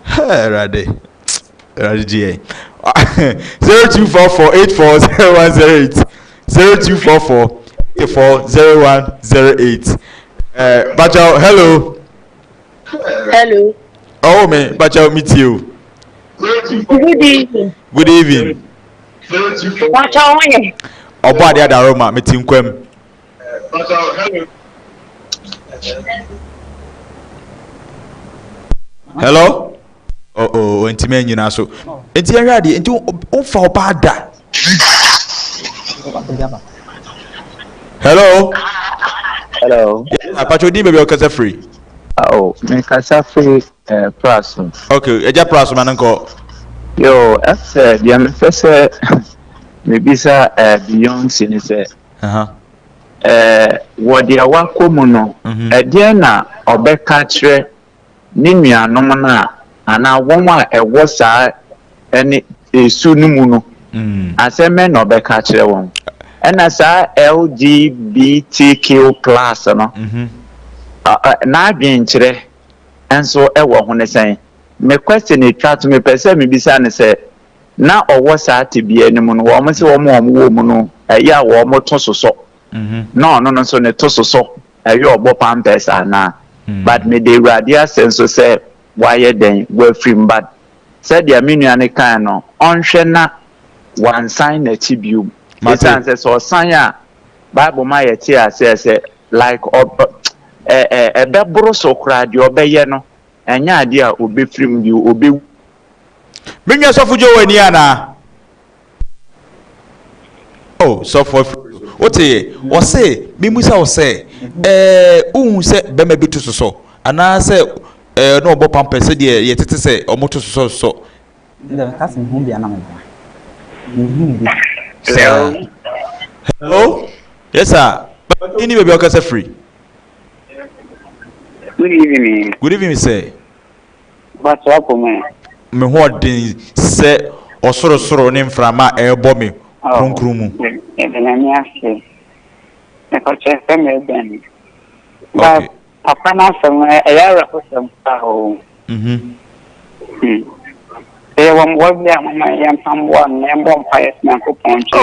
Hey, Raddy. 0244840108. 0244840108. Bachao, hello. Hello. Oh, man, Bachao, meet you. Good evening. Good evening. Watch out. Oba de adaroma metim kwam. Hello? Oh, ntime nyina so. Enti ahwa de enti umfa oba da. Hello? Hello. Apacho di baby okasa free. Oh, me kasa free person. Okay, eja person mananko. Yo, after the amfese maybe sir Beyonce ni say what the awako mu no e na obeka kire ni nuanom na ana won a ewo saa ene esu no mu no aseme na obeka kire won ena saa LGBTQ+ no na adwen kire enso ewo ho ne sen me question it try to me person me bisa ne say na owo saa tebia ni mu no wo mo se wo mo no ya wo mo to soso no so ne to soso ya obo pampers ana but me dey radia sense say why den we free bad said dia menu ane kan no onhwe na one sign na tibium it says so sign ya bible ma ye ti say like bebro so kra de obeye no enya ade a obe free bi obe Minya sofujo wani ana. Oh, sofo. Ote, o say, mimusa o say, unhu se bema bitu so. Ana se no obo pampese de ye tete se omoto so. The cousin who be anam. Hello? Yes sir. But any baby okasa free. Good evening. Good evening sir. What's up, man? Me ho den se osoro ne mframa ebo me kronkron mu E be na mi ase. E ko che se me ben. Okay. Papa na se me e ya ra ko se mpa o. E wo mo bi a mama ya mpambo na embo mpa yes na ko ponche.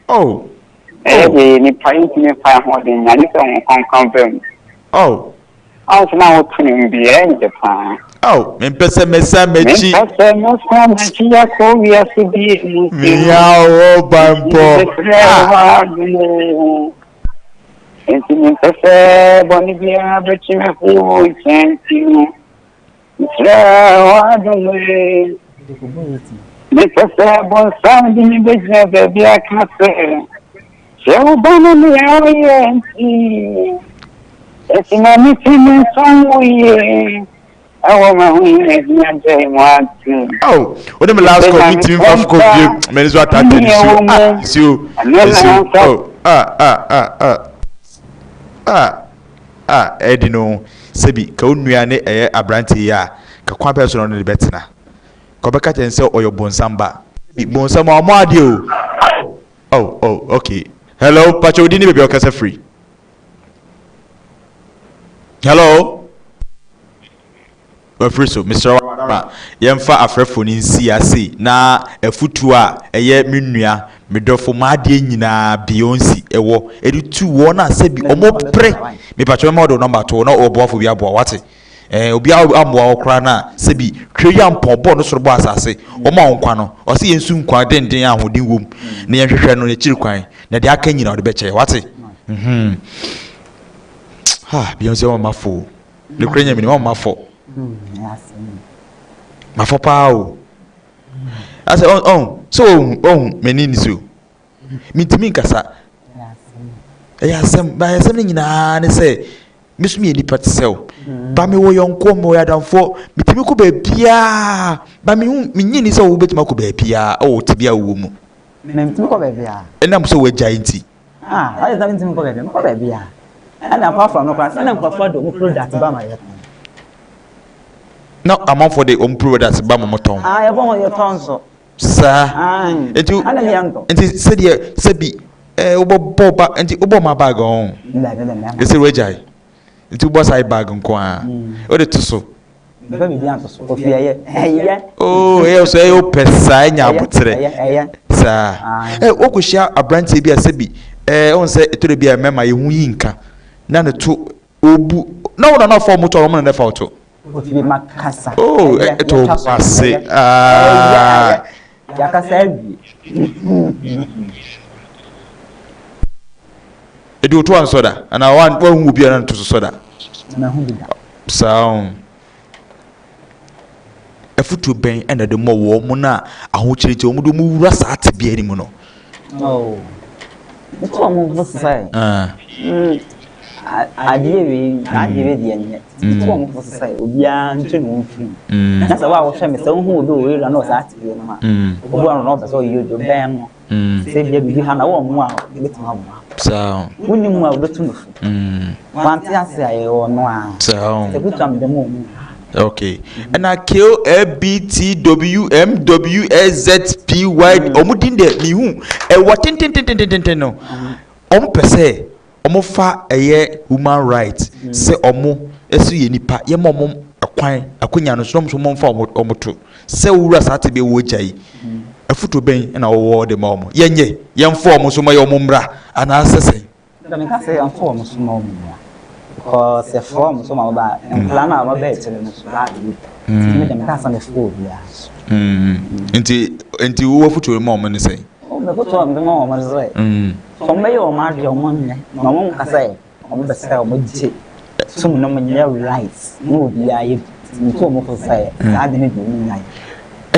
Oh. E be ni paint me fa ho den ya ni se on kan bem. Oh. Aw se na wo tuni bi e nje pa. Oh, mpese mesa mechi. Mpese mesa mechi ya ko wi asibi mu. Ya o bampo. Enti mpese boni bi abechi me fu senti. Tra adule. Mpese bon sam di mi beje be akase. Se o bana mi ayenti. Esi na mi timi sonwe. Oh, what am I last committee of coffee? Men is what I tell you. Edino, Sebi, Kaunuane, Abranti, ka person on the betina. Kobaka and sell or your bonsamba. Bonsama Madio. Oh, okay. Hello, Pacho, didn't be your casa free. Hello. Friso Mr. Yemfa afrefo ni nsiase na efutu a eye menua medofo maade nyina Beyonce ewo editu wo na se bi omo pre me pacho me do number 2 na oboafo bi abo wate obi amboa okra na se bi hwe yampon bo no soro bo asase omo onkwa no o se yensu nkwa denden ahodin wom na yenhwehwe no ne chiri kwan na de aka nyina ɔde bɛkyɛ wate ha Beyonce wa mafo le krenya mi wa mafo mafo pa o ase so meni ni so mitimi nkasa ya asem ni nyina ne se misumi eni patsel ba me wo yonko mo ya danfo mitimi ko ba bia ba me nyini se wo betima ko ba bia o tibia wo mu na mitimi ko ba bia enam so wagya nti ayi da mitimi ko ba bia and apart from no class and I'm for the product ba my no amount for the product ba mo ton ya bon your ton so sa enti se de se bi obo ba enti obo ma bag on ese wejai enti obo sai bag nko a o de to so ba bi bian to so ko fi eye oh so e pesa nya abotre sa o ko hia abrante bi a se bi on se etore bi a mema ye hu yi nka na ne to obu na for moto o mo na fa auto o fi makasa to passe ya kasa bi edu to an soda ana wan hu bi na to soda na hu bi da sound efutu ben ena de mo wo mo na ahokyerete o mo do mu wura sa ate bi ani mu no to mo vo sai adie de nye to mo vo sai obia ntwe no mfiri na sa wa wo hwe me se hu obi o we ra na sa ate bi no ma obi anu no be so yo do ben no se bia bi ha na wo mo a betima mo so woni mu a betu no wanti ase aye wo no a so se betu am de mo okay and I kill ABTWMWSZPY omudin de mi hu what tin no pese fa human rights se esu ye nipa ye mom akwan akonya no so mo fa omoto se wura sa te be wo jai afuto ben na wo de mom yenye yemfo omo so ma ye omumra ana asese da me ka se yemfo omo so ma omumra because the form so ma ba en plan na ma be tele no so la me dem ka sa me fo bia enti wo afuto mom ne sei o me ko to me mom ma sei so me yo ma de omo ne na mo ka sai omo be sai omo dite so mo no me rights no bia ye nto mo ko sai na de ne bi ni nai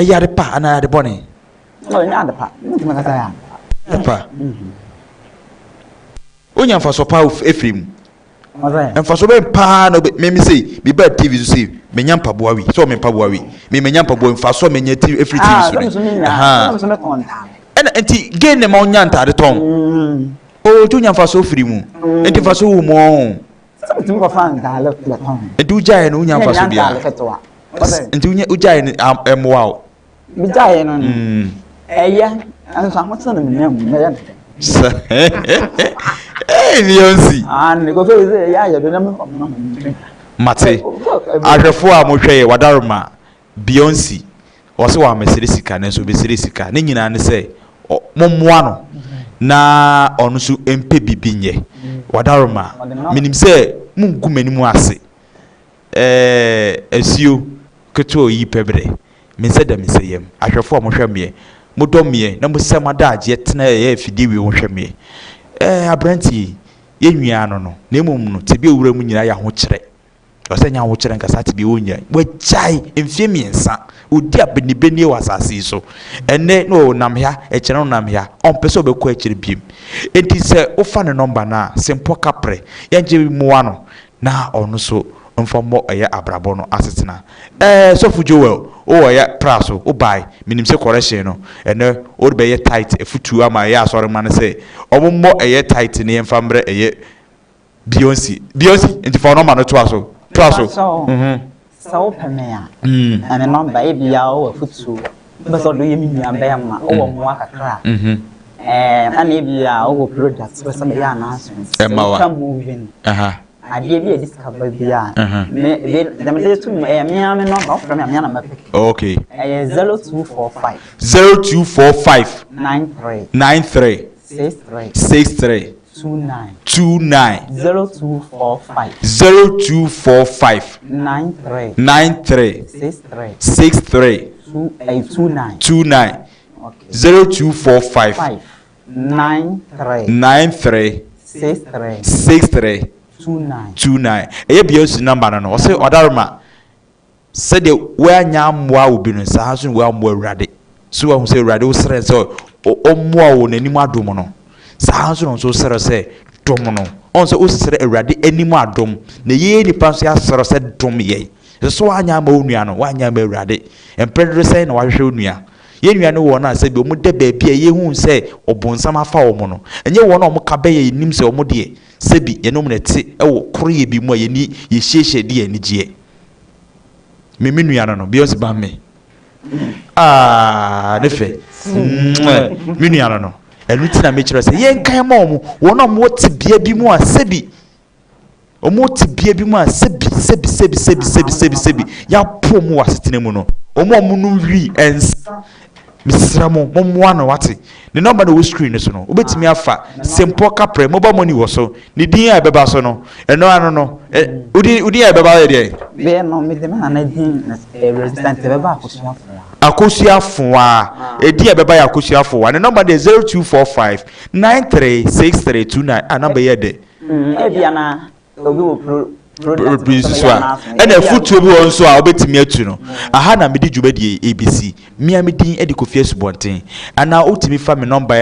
ya de pa ana de bone no nya de pa me ka sai pa onya fa so pa efrim emfa so be pa no me say me ba TV so say me nya mpaboa wi so me mpaboa wi me nya mpaboa mfa so me nya every TV so ena enti gain ne ma onya ntade ton o tu nya mfa so firi mu enti mfa so wo mu tu ko fan da le ton edu jae no nya mfa so bia enti unya ujae ne emwa o mi jae no eya anso amoto no me nya Beyonce ne go fe say ya do na me mate ahwefo a mo hwe wadaroma Beyonce o se wa mesere sika na so be sere sika ne nyina ne se mommoa no na onu so empe bibi nye wadaroma minim se mungu manimu ase asio keto yi pebre min se da miseyem ahwefo a mo hwe me modomie na mo se madaje tena ye afidi wi wo hwe me abranti yenwia no na emum no tebe owura mu nyina ya ho kyere osenya ho kyere nkasa tebe wonya wajai emfie miensa odi abenibeni wasase so ene no namhia ekere no namhia onpese obekọ ekere biem enti se ofa ne number na sempo kapre yenje mu ano na onu so mfamo eye abrabo no asetena sofu joel o ya praso o buy minim se correction no ene o be ye tight efutu ama ya asore man se ommo eye tight ne mfambre eye Beyonce enti for number no to aso so pemea ane number e bia o efutu be so do yemi nyamba ya ma o wo mo akakra ane bia o product be so me ya announcement emawa moving adie bi discover bia me dem dey to me me no ba from me na make okay 0245 93 63 29 0245 93 63 29 0245 93 63 29 eye bios number no say odarma said the where nya amwa obi no sa so we amwa awurade so we say awurade wo sere say omwa wo nanim adom no sa so no so sere say dom no on so sere awurade anim adom na ye nipa so ya sere say dom ye so anya ma onua no wanya ma awurade empredre say na wahwe onua ye nua no wo na say bi omu de baabi ye hu say obonsam afa wo mo no enye wo na omu ka be ye nim say omu de sebi ye no mu neti ewo koroye bi mu ye ni ye hyehye de ye ni gie me nua no bi osi ba me ne fe me nua no enu ti na me kire say ye nkan ma omu wo na omu ti bia bi mu a sebi omu ti bia bi mu a sebi ya po mu wasetene mu no omu no wi ensa misra mo moa na wate ne number no screen so no obetimi afa simple capre mobile money wo so ne din a beba so no eno ano no udi a beba ye de be no me de na din resident beba akosiafo edi a beba ya akosiafo ne number de 0245 936329 a number ye de e bia na obi wo and a foot to be on so I'll bet me to know. I had a midi jubedi ABC, me a meeting edico fierce bonting, and now ultimate family number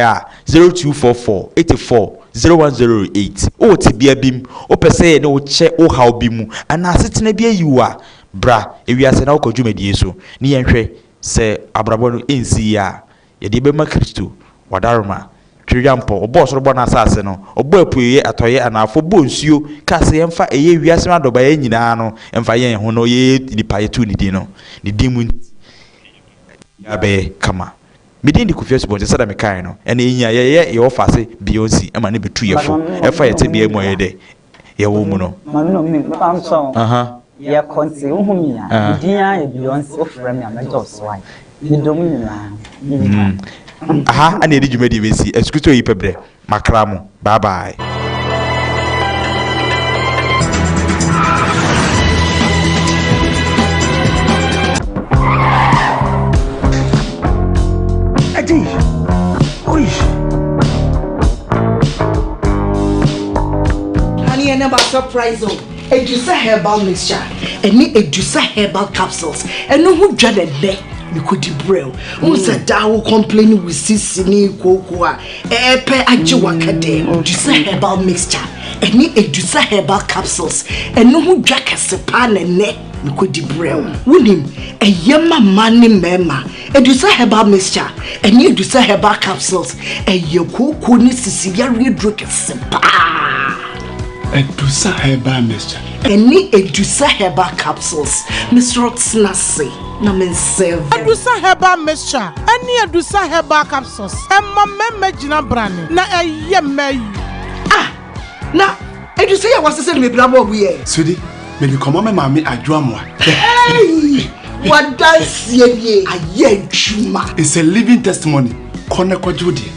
0244 84 0108. Oh, to be a beam, or per se no check or how bimu, and now sitting a beer you are, bra, if you are an alcohol jumedi so, ni entre say Abrabono in Sia, Yadibema Christo, Wadarma. Triampo, boss or bon assassin, or boy puye atoye and afo bonsuo, case and fa a ye viasmado by any nano, and faye hono ye the payetuni dino, the demon yabe kama. Midin the confused boy, said Americano, and in ya your face Beyonce, and man be 2 years old, and fire to be a more day. Your woman, ya konti uhumia, dia Beyonce of Remy and Mentos wife. You don't aha ana edi jumedi besi eskuto yipebre makramo bye bye adi oish honey and about surprise Edusa herbal mixture any Edusa herbal capsules and no who dreaded there you could debrail. Who said that will complain with Sissini Cocoa, Epe Ajiwakade, Edusa herbal mixture, any Edusa herbal capsules, and no who jack a sepan and neck, you could debrail. William, a yama money mema, Edusa herbal mixture, and you Edusa herbal capsules, and your cocoa needs to see your real drink a sepa. Edusa herbal mixture. Any Edusa herbal capsules, Miss Roxnasi. Edusa herbal mixture, any Edusa herbal capsules, and my memegina brand, na a yemay. Ah, now, Edusa was to send me blabber we. Sweetie, maybe come on, mammy, I drum one. Hey, what does ye? A ye chuma. It's a living testimony. Corner Judy.